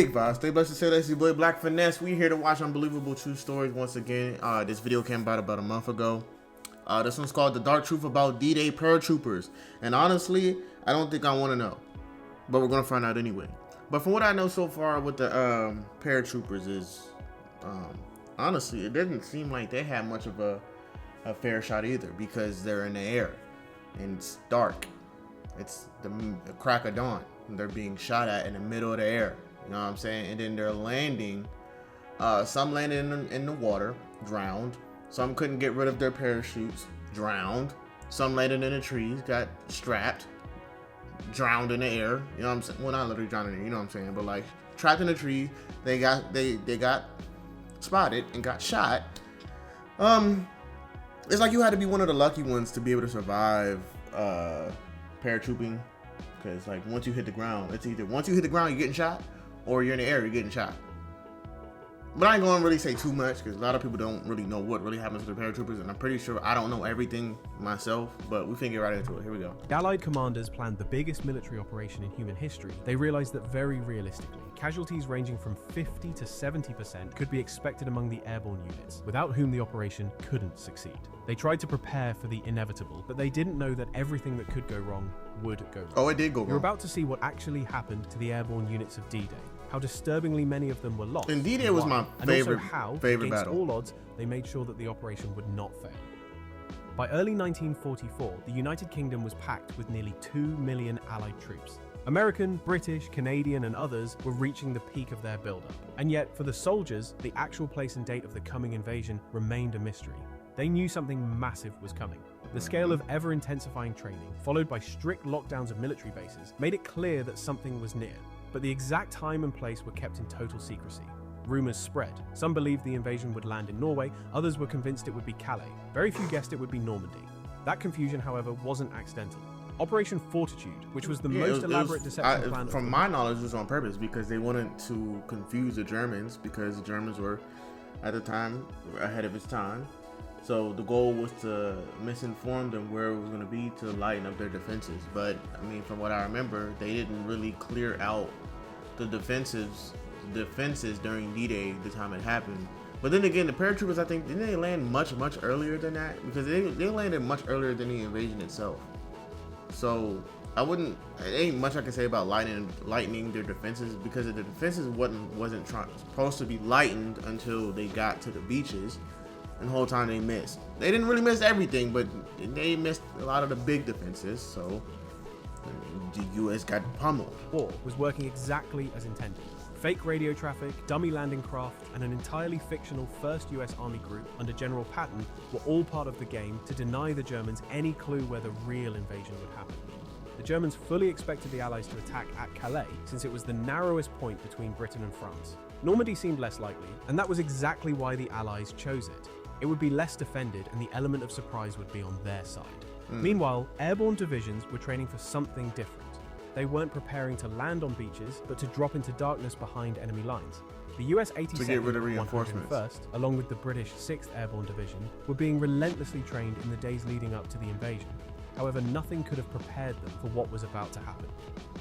Big vibes. Stay blessed to say that's your boy Black Finesse. We here to watch Unbelievable True Stories once again. This video came out about a month ago. This one's called The Dark Truth About D-Day Paratroopers. And honestly, I don't think I want to know. But we're going to find out anyway. But from what I know so far with the Paratroopers is, honestly, it doesn't seem like they have much of a fair shot either. Because they're in the air. And it's dark. It's the crack of dawn. And they're being shot at in the middle of the air. You know what I'm saying? And then they're landing. Some landed in the water, drowned. Some couldn't get rid of their parachutes, drowned. Some landed in the trees, got strapped, drowned in the air. You know what I'm saying? Well, not literally drowned in the air, you know what I'm saying? But like trapped in the tree, they got spotted and got shot. It's like you had to be one of the lucky ones to be able to survive paratrooping. Because like once you hit the ground, it's either once you hit the ground you're getting shot, or you're in the air, you're getting shot. But I ain't going to really say too much because a lot of people don't really know what really happens to the paratroopers, and I'm pretty sure I don't know everything myself, but we can get right into it. Here we go. The Allied commanders planned the biggest military operation in human history. They realized that very realistically, casualties ranging from 50 to 70% could be expected among the airborne units, without whom the operation couldn't succeed. They tried to prepare for the inevitable, but they didn't know that everything that could go wrong would go wrong. Oh, it did go wrong. You're about to see what actually happened to the airborne units of D-Day. How disturbingly many of them were lost. And D-Day was my favorite against battle. All odds, they made sure that the operation would not fail. By early 1944, the United Kingdom was packed with nearly 2 million Allied troops. American, British, Canadian, and others were reaching the peak of their buildup. And yet, for the soldiers, the actual place and date of the coming invasion remained a mystery. They knew something massive was coming. The scale of ever-intensifying training, followed by strict lockdowns of military bases, made it clear that something was near. But the exact time and place were kept in total secrecy. Rumors spread. Some believed the invasion would land in Norway, others were convinced it would be Calais. Very few guessed it would be Normandy. That confusion, however, wasn't accidental. Operation Fortitude, which was the most elaborate deception plan. From my knowledge, it was on purpose because they wanted to confuse the Germans because the Germans were, at the time, ahead of its time. So the goal was to misinform them where it was going to be to lighten up their defenses. But I mean, from what I remember, they didn't really clear out the defenses during D-Day the time it happened. But then again, the paratroopers, I think, didn't they land much earlier than that? Because they landed much earlier than the invasion itself. So it ain't much I can say about lightening their defenses, because the defenses wasn't supposed to be lightened until they got to the beaches. And the whole time they missed. They didn't really miss everything, but they missed a lot of the big defenses, so the U.S. got pummeled. War was working exactly as intended. Fake radio traffic, dummy landing craft, and an entirely fictional 1st U.S. Army group under General Patton were all part of the game to deny the Germans any clue where the real invasion would happen. The Germans fully expected the Allies to attack at Calais, since it was the narrowest point between Britain and France. Normandy seemed less likely, and that was exactly why the Allies chose it. It would be less defended, and the element of surprise would be on their side. Meanwhile, airborne divisions were training for something different. They weren't preparing to land on beaches, but to drop into darkness behind enemy lines. The US 82nd and 101st, along with the British 6th Airborne Division, were being relentlessly trained in the days leading up to the invasion. However, nothing could have prepared them for what was about to happen.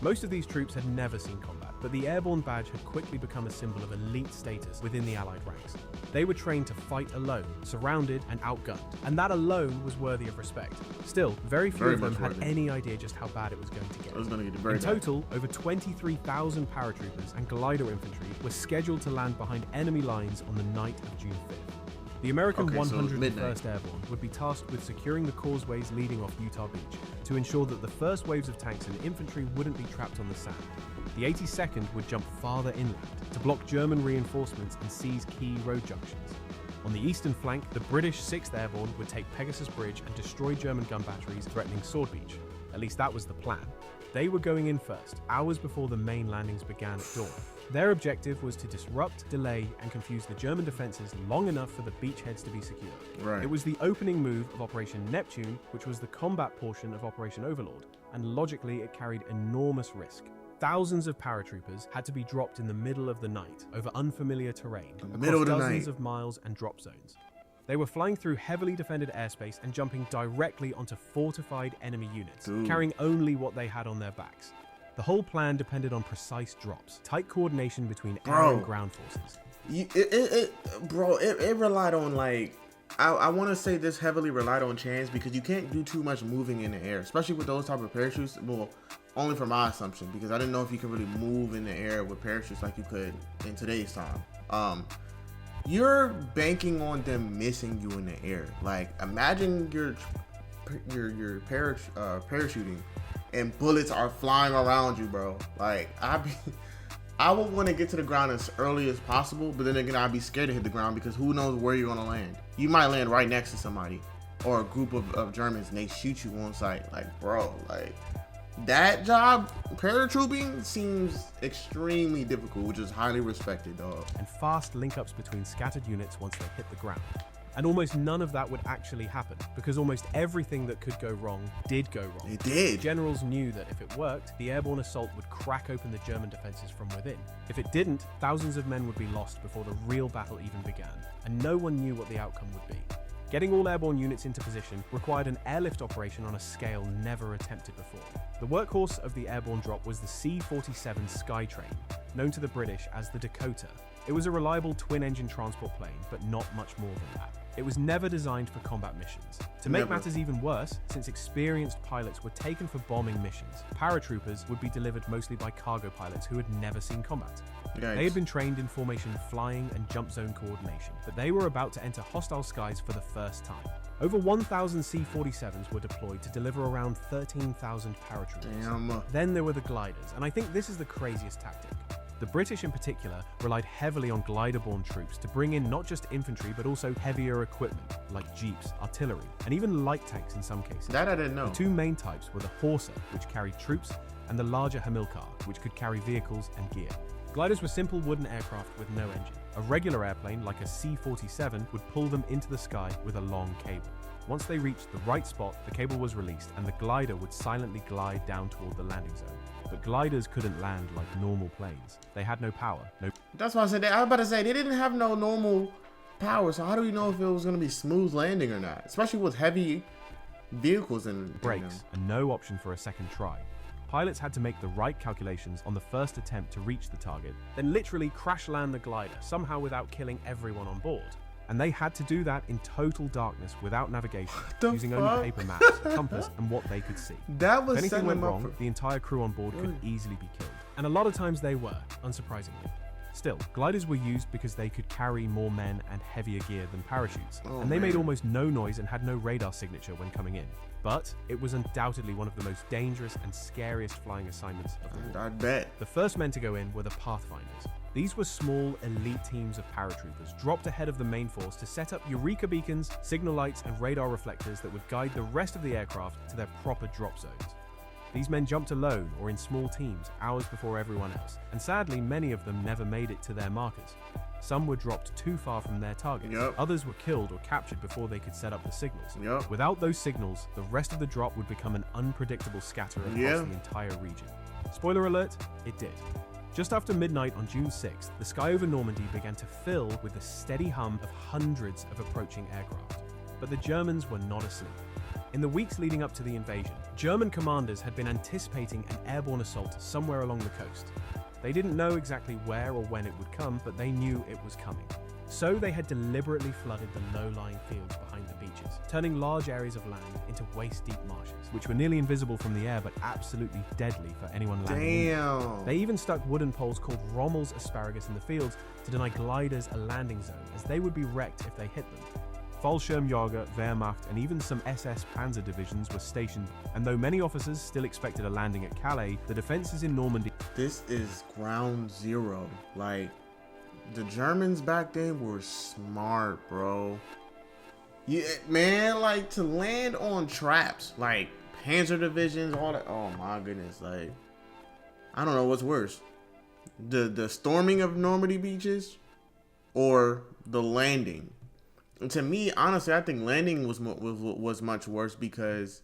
Most of these troops had never seen combat, but the airborne badge had quickly become a symbol of elite status within the Allied ranks. They were trained to fight alone, surrounded and outgunned, and that alone was worthy of respect. Still, very few of them had any idea just how bad it was going to get. In total, over 23,000 paratroopers and glider infantry were scheduled to land behind enemy lines on the night of June 5th. The American 101st Airborne would be tasked with securing the causeways leading off Utah Beach to ensure that the first waves of tanks and infantry wouldn't be trapped on the sand. The 82nd would jump farther inland to block German reinforcements and seize key road junctions. On the eastern flank, the British 6th Airborne would take Pegasus Bridge and destroy German gun batteries threatening Sword Beach. At least that was the plan. They were going in first, hours before the main landings began at dawn. Their objective was to disrupt, delay, and confuse the German defenses long enough for the beachheads to be secured. Right. It was the opening move of Operation Neptune, which was the combat portion of Operation Overlord, and logically it carried enormous risk. Thousands of paratroopers had to be dropped in the middle of the night over unfamiliar terrain, across dozens of miles and drop zones. They were flying through heavily defended airspace and jumping directly onto fortified enemy units, carrying only what they had on their backs. The whole plan depended on precise drops, tight coordination between air and ground forces. It relied on, like, I want to say this heavily relied on chance, because you can't do too much moving in the air, especially with those type of parachutes. Well, only from my assumption, because I didn't know if you could really move in the air with parachutes like you could in today's time. You're banking on them missing you in the air. Like, imagine you're parachuting and bullets are flying around you, bro. Like, I would want to get to the ground as early as possible, but then again, I'd be scared to hit the ground, because who knows where you're gonna land. You might land right next to somebody or a group of Germans, and they shoot you on sight. Like, bro, like, that job, paratrooping, seems extremely difficult, which is highly respected, dog. And fast link-ups between scattered units once they hit the ground. And almost none of that would actually happen, because almost everything that could go wrong did go wrong. It did. Generals knew that if it worked, the airborne assault would crack open the German defenses from within. If it didn't, thousands of men would be lost before the real battle even began, and no one knew what the outcome would be. Getting all airborne units into position required an airlift operation on a scale never attempted before. The workhorse of the airborne drop was the C-47 Skytrain, known to the British as the Dakota. It was a reliable twin-engine transport plane, but not much more than that. It was never designed for combat missions. To make matters even worse, since experienced pilots were taken for bombing missions, paratroopers would be delivered mostly by cargo pilots who had never seen combat. Yikes. They had been trained in formation flying and jump zone coordination, but they were about to enter hostile skies for the first time. Over 1,000 C-47s were deployed to deliver around 13,000 paratroopers. Damn. Then there were the gliders, and I think this is the craziest tactic. The British in particular relied heavily on glider-borne troops to bring in not just infantry but also heavier equipment like jeeps, artillery, and even light tanks in some cases. That I didn't know. The two main types were the Horsa, which carried troops, and the larger Hamilcar, which could carry vehicles and gear. Gliders were simple wooden aircraft with no engine. A regular airplane, like a C-47, would pull them into the sky with a long cable. Once they reached the right spot, the cable was released and the glider would silently glide down toward the landing zone. But gliders couldn't land like normal planes. They had no power, no... That's why I said that. I was about to say, they didn't have no normal power, so how do we know if it was going to be smooth landing or not? Especially with heavy vehicles and brakes, and no option for a second try. Pilots had to make the right calculations on the first attempt to reach the target, then literally crash land the glider, somehow without killing everyone on board. And they had to do that in total darkness without navigation, using only paper maps, a compass, and what they could see. That was if anything went wrong, for... the entire crew on board could easily be killed. And a lot of times they were, unsurprisingly. Still, gliders were used because they could carry more men and heavier gear than parachutes, and they made almost no noise and had no radar signature when coming in. But it was undoubtedly one of the most dangerous and scariest flying assignments of the war. I bet. The first men to go in were the Pathfinders. These were small, elite teams of paratroopers dropped ahead of the main force to set up Eureka beacons, signal lights, and radar reflectors that would guide the rest of the aircraft to their proper drop zones. These men jumped alone or in small teams hours before everyone else, and sadly many of them never made it to their markers. Some were dropped too far from their targets. Others were killed or captured before they could set up the signals. Without those signals, the rest of the drop would become an unpredictable scatter across the entire region. Spoiler alert, it did. Just after midnight on June 6th, the sky over Normandy began to fill with the steady hum of hundreds of approaching aircraft. But the Germans were not asleep. In the weeks leading up to the invasion, German commanders had been anticipating an airborne assault somewhere along the coast. They didn't know exactly where or when it would come, but they knew it was coming. So they had deliberately flooded the low-lying fields behind the beaches, turning large areas of land into waist-deep marshes, which were nearly invisible from the air but absolutely deadly for anyone landing in them. They even stuck wooden poles called Rommel's asparagus in the fields to deny gliders a landing zone, as they would be wrecked if they hit them. Fallschirmjäger, Wehrmacht, and even some SS Panzer divisions were stationed, and though many officers still expected a landing at Calais, the defenses in Normandy... This is ground zero. Like, the Germans back then were smart, bro. Yeah, man, like, to land on traps, like Panzer divisions, all that. Oh my goodness, like, I don't know what's worse, the storming of Normandy beaches or the landing. And to me, honestly, I think landing was much worse, because,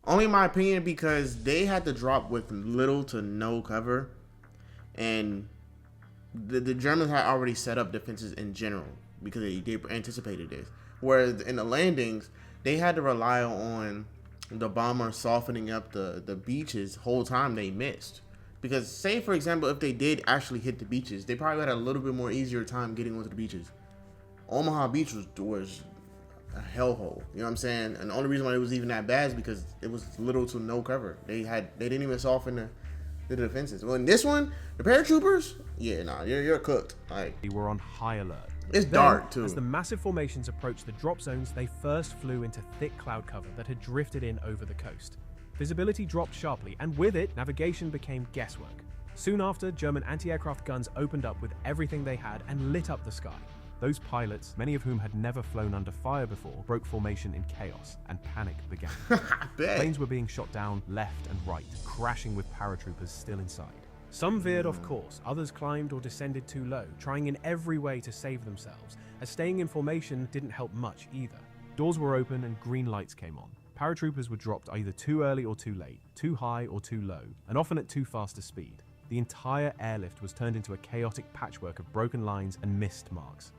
only in my opinion, because they had to drop with little to no cover, and the Germans had already set up defenses in general because they anticipated this. Whereas in the landings, they had to rely on the bomber softening up the beaches whole time they missed. Because say, for example, if they did actually hit the beaches, they probably had a little bit more easier time getting onto the beaches. Omaha Beach was a hellhole. You know what I'm saying? And the only reason why it was even that bad is because it was little to no cover. They didn't even soften the defenses. Well, in this one, the paratroopers, yeah, nah, you're cooked. Like, They were on high alert. it's Then, dark too. As the massive formations approached the drop zones, they first flew into thick cloud cover that had drifted in over the coast. Visibility dropped sharply, and with it, navigation became guesswork. Soon after, German anti-aircraft guns opened up with everything they had and lit up the sky. Those pilots, many of whom had never flown under fire before, broke formation in chaos, and panic began. Planes were being shot down left and right, crashing with paratroopers still inside. Some veered off course, others climbed or descended too low, trying in every way to save themselves, as staying in formation didn't help much either. Doors were open and green lights came on. Paratroopers were dropped either too early or too late, too high or too low, and often at too fast a speed. The entire airlift was turned into a chaotic patchwork of broken lines and missed marks.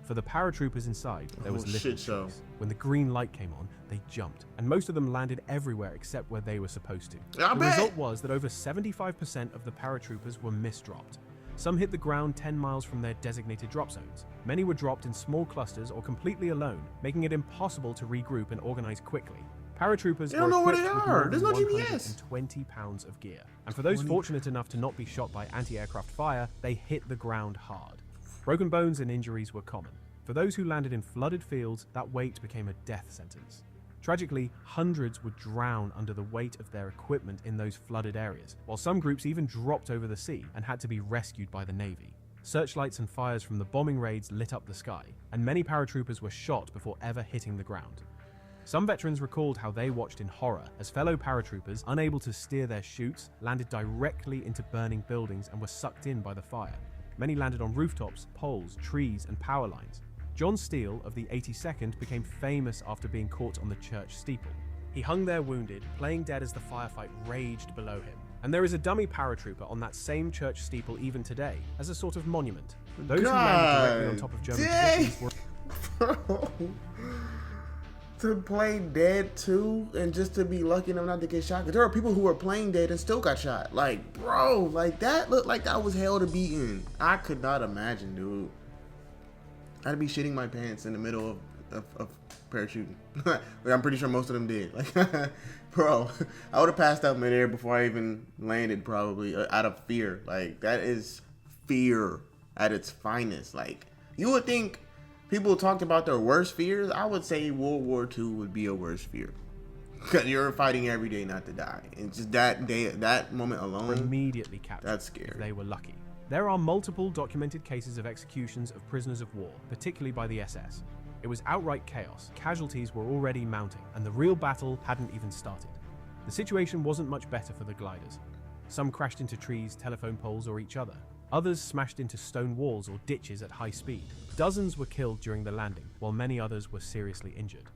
For the paratroopers inside, there was little choice. When the green light came on, they jumped, and most of them landed everywhere except where they were supposed to. The result was that over 75% of the paratroopers were misdropped. Some hit the ground 10 miles from their designated drop zones. Many were dropped in small clusters or completely alone, making it impossible to regroup and organize quickly. Paratroopers They don't know where they equipped with are. more There's than no GPS. 120 pounds of gear. And for those fortunate enough to not be shot by anti-aircraft fire, they hit the ground hard. Broken bones and injuries were common. For those who landed in flooded fields, that weight became a death sentence. Tragically, hundreds would drown under the weight of their equipment in those flooded areas, while some groups even dropped over the sea and had to be rescued by the Navy. Searchlights and fires from the bombing raids lit up the sky, and many paratroopers were shot before ever hitting the ground. Some veterans recalled how they watched in horror as fellow paratroopers, unable to steer their chutes, landed directly into burning buildings and were sucked in by the fire. Many landed on rooftops, poles, trees, and power lines. John Steele of the 82nd became famous after being caught on the church steeple. He hung there wounded, playing dead as the firefight raged below him. And there is a dummy paratrooper on that same church steeple even today, as a sort of monument. Those who landed directly on top of German positions were... To play dead too, and just to be lucky enough not to get shot. Because there are people who were playing dead and still got shot. Like, bro, like that looked like that was hell to be in. I could not imagine, dude. I'd be shitting my pants in the middle of parachuting. Like, I'm pretty sure most of them did. Like, bro, I would have passed out midair before I even landed, probably, out of fear. Like, that is fear at its finest. Like, you would think people talked about their worst fears. I would say World War II would be a worst fear. Because you're fighting every day not to die. And just that day, that moment alone, immediately captured. That's scary. If they were lucky. There are multiple documented cases of executions of prisoners of war, particularly by the SS. It was outright chaos, casualties were already mounting, and the real battle hadn't even started. The situation wasn't much better for the gliders. Some crashed into trees, telephone poles, or each other. Others smashed into stone walls or ditches at high speed. Dozens were killed during the landing, while many others were seriously injured.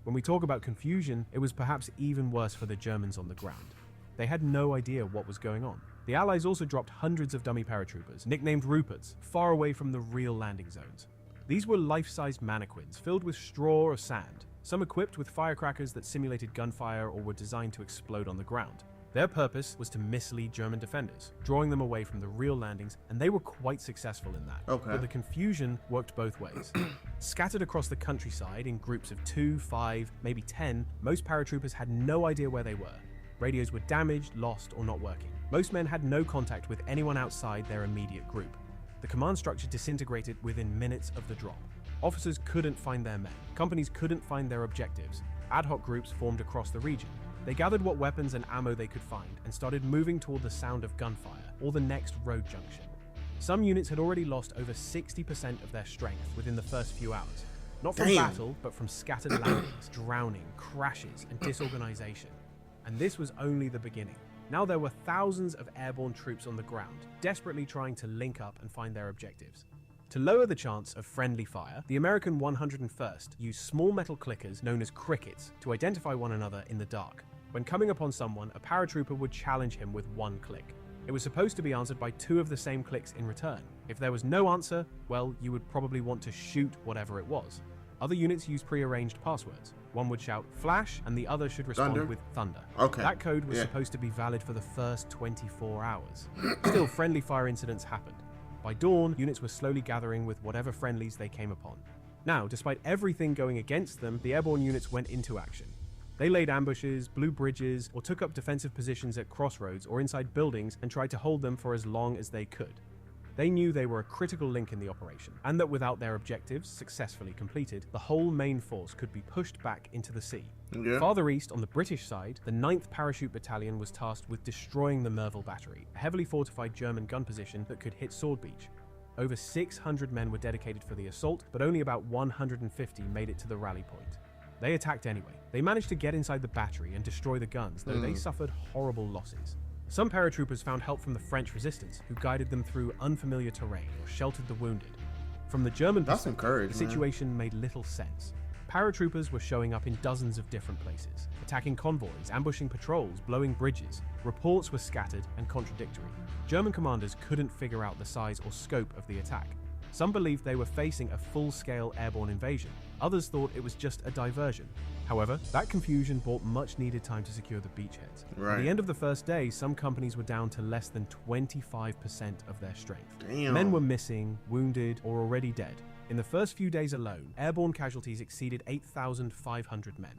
When we talk about confusion, it was perhaps even worse for the Germans on the ground. They had no idea what was going on. The Allies also dropped hundreds of dummy paratroopers, nicknamed Ruperts, far away from the real landing zones. These were life-sized mannequins filled with straw or sand, some equipped with firecrackers that simulated gunfire or were designed to explode on the ground. Their purpose was to mislead German defenders, drawing them away from the real landings, and they were quite successful in that. Okay. But the confusion worked both ways. Scattered across the countryside in groups of 2, 5, maybe 10, most paratroopers had no idea where they were. Radios were damaged, lost, or not working. Most men had no contact with anyone outside their immediate group. The command structure disintegrated within minutes of the drop. Officers couldn't find their men. Companies couldn't find their objectives. Ad hoc groups formed across the region. They gathered what weapons and ammo they could find and started moving toward the sound of gunfire or the next road junction. Some units had already lost over 60% of their strength within the first few hours. Not from battle, but from scattered landings, drowning, crashes, and disorganization. And this was only the beginning. Now there were thousands of airborne troops on the ground, desperately trying to link up and find their objectives. To lower the chance of friendly fire, the American 101st used small metal clickers known as crickets to identify one another in the dark. When coming upon someone, a paratrooper would challenge him with one click. It was supposed to be answered by 2 of the same clicks in return. If there was no answer, well, you would probably want to shoot whatever it was. Other units used pre-arranged passwords. One would shout flash and the other should respond Thunder? with thunder. Okay. That code was supposed to be valid for the first 24 hours. Still, friendly fire incidents happened. By dawn, units were slowly gathering with whatever friendlies they came upon. Now, despite everything going against them, the airborne units went into action. They laid ambushes, blew bridges, or took up defensive positions at crossroads or inside buildings and tried to hold them for as long as they could. They knew they were a critical link in the operation, and that without their objectives successfully completed, the whole main force could be pushed back into the sea. Yeah. Farther east, on the British side, the 9th Parachute Battalion was tasked with destroying the Merville Battery, a heavily fortified German gun position that could hit Sword Beach. Over 600 men were dedicated for the assault, but only about 150 made it to the rally point. They attacked anyway. They managed to get inside the battery and destroy the guns, though they suffered horrible losses. Some paratroopers found help from the French resistance, who guided them through unfamiliar terrain or sheltered the wounded. From the German perspective, the situation made little sense. Paratroopers were showing up in dozens of different places, attacking convoys, ambushing patrols, blowing bridges. Reports were scattered and contradictory. German commanders couldn't figure out the size or scope of the attack. Some believed they were facing a full-scale airborne invasion. Others thought it was just a diversion. However, that confusion bought much-needed time to secure the beachheads. At the end of the first day, some companies were down to less than 25% of their strength. Damn. Men were missing, wounded, or already dead. In the first few days alone, airborne casualties exceeded 8,500 men.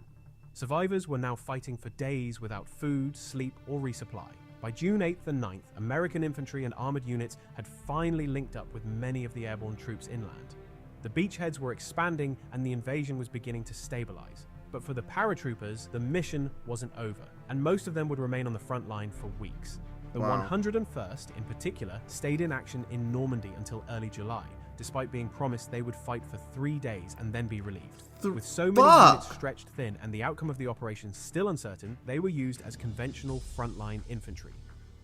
Survivors were now fighting for days without food, sleep, or resupply. By June 8th and 9th, American infantry and armored units had finally linked up with many of the airborne troops inland. The beachheads were expanding and the invasion was beginning to stabilize. But for the paratroopers, the mission wasn't over, and most of them would remain on the front line for weeks. The 101st, in particular, stayed in action in Normandy until early July, despite being promised they would fight for 3 days and then be relieved. With so many units stretched thin and the outcome of the operation still uncertain, they were used as conventional frontline infantry.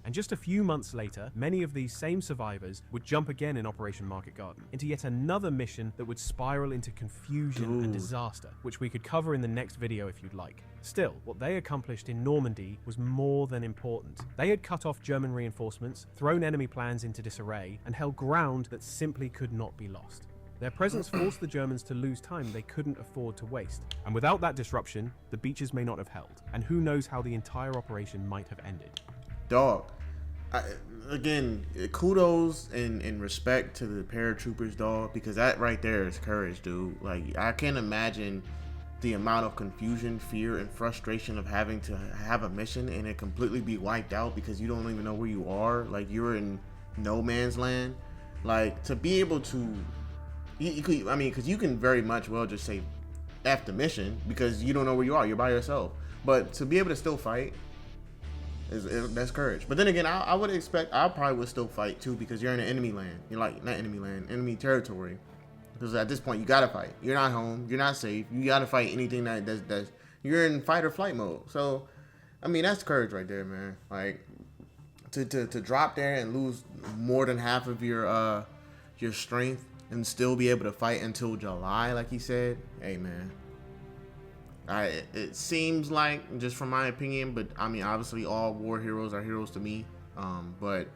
And just a few months later, many of these same survivors would jump again in Operation Market Garden into yet another mission that would spiral into confusion and disaster, which we could cover in the next video if you'd like. Still, what they accomplished in Normandy was more than important. They had cut off German reinforcements, thrown enemy plans into disarray, and held ground that simply could not be lost. Their presence forced the Germans to lose time they couldn't afford to waste. And without that disruption, the beaches may not have held, and who knows how the entire operation might have ended. Dog, again, kudos and respect to the paratroopers, dog, because that right there is courage, dude. Like, I can't imagine the amount of confusion, fear, and frustration of having to have a mission and it completely be wiped out because you don't even know where you are. Like, you're in no man's land. Like, to be able to, because you can very much well just say F the mission because you don't know where you are. You're by yourself. But to be able to still fight, that's courage. But then again, I would expect I probably would still fight too because you're in an enemy land. You're like, not enemy land, enemy territory. Because at this point you gotta fight. You're not home. You're not safe. You gotta fight anything that's you're in fight or flight mode. So, I mean, that's courage right there, man. Like to drop there and lose more than half of your strength and still be able to fight until July, like he said. Hey, man. It seems like, just from my opinion, but I mean, obviously all war heroes are heroes to me, but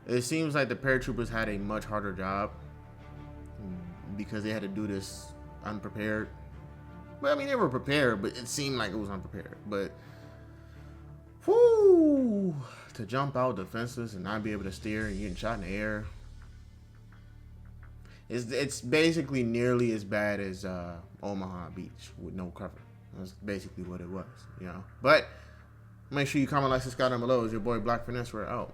it seems like the paratroopers had a much harder job because they had to do this unprepared. Well, I mean, they were prepared, but it seemed like it was unprepared. But whoo, to jump out defenseless and not be able to steer and getting shot in the air, it's basically nearly as bad as Omaha Beach with no cover. That's basically what it was, you know. But make sure you comment, like, subscribe down below. It's your boy Black Finesse. We're out.